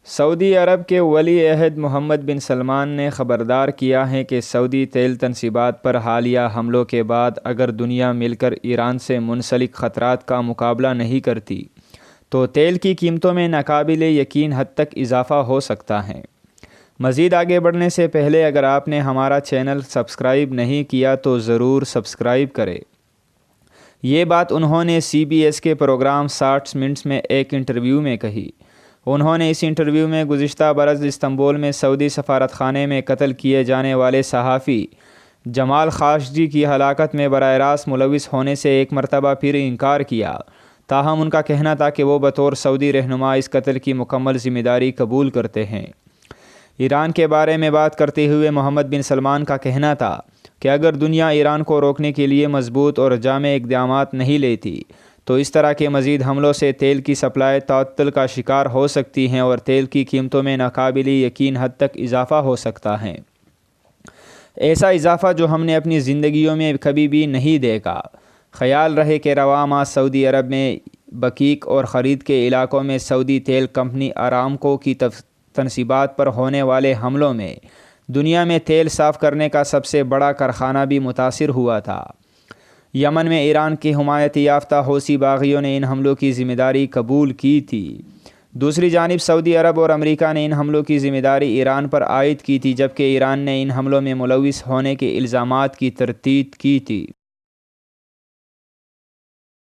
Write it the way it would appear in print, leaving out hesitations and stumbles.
سعودی عرب کے ولی عہد محمد بن سلمان نے خبردار کیا ہے کہ سعودی تیل تنصیبات پر حالیہ حملوں کے بعد اگر دنیا مل کر ایران سے منسلک خطرات کا مقابلہ نہیں کرتی تو تیل کی قیمتوں میں ناقابل یقین حد تک اضافہ ہو سکتا ہے۔ مزید آگے بڑھنے سے پہلے اگر آپ نے ہمارا چینل سبسکرائب نہیں کیا تو ضرور سبسکرائب کریں۔ یہ بات انہوں نے CBS کے پروگرام 60 منٹس میں ایک انٹرویو میں کہی۔ انہوں نے اس انٹرویو میں گزشتہ برس استنبول میں سعودی سفارت خانے میں قتل کیے جانے والے صحافی جمال خاشقجی کی ہلاکت میں براہ راست ملوث ہونے سے ایک مرتبہ پھر انکار کیا، تاہم ان کا کہنا تھا کہ وہ بطور سعودی رہنما اس قتل کی مکمل ذمہ داری قبول کرتے ہیں۔ ایران کے بارے میں بات کرتے ہوئے محمد بن سلمان کا کہنا تھا کہ اگر دنیا ایران کو روکنے کے لیے مضبوط اور جامع اقدامات نہیں لیتی تو اس طرح کے مزید حملوں سے تیل کی سپلائی تعطل کا شکار ہو سکتی ہیں اور تیل کی قیمتوں میں ناقابل یقین حد تک اضافہ ہو سکتا ہے، ایسا اضافہ جو ہم نے اپنی زندگیوں میں کبھی بھی نہیں دیکھا۔ خیال رہے کہ رواں ماہ سعودی عرب میں بقیق اور خرید کے علاقوں میں سعودی تیل کمپنی آرامکو کی تنصیبات پر ہونے والے حملوں میں دنیا میں تیل صاف کرنے کا سب سے بڑا کارخانہ بھی متاثر ہوا تھا۔ یمن میں ایران کی حمایت یافتہ حوثی باغیوں نے ان حملوں کی ذمہ داری قبول کی تھی۔ دوسری جانب سعودی عرب اور امریکہ نے ان حملوں کی ذمہ داری ایران پر عائد کی تھی، جبکہ ایران نے ان حملوں میں ملوث ہونے کے الزامات کی تردید کی تھی۔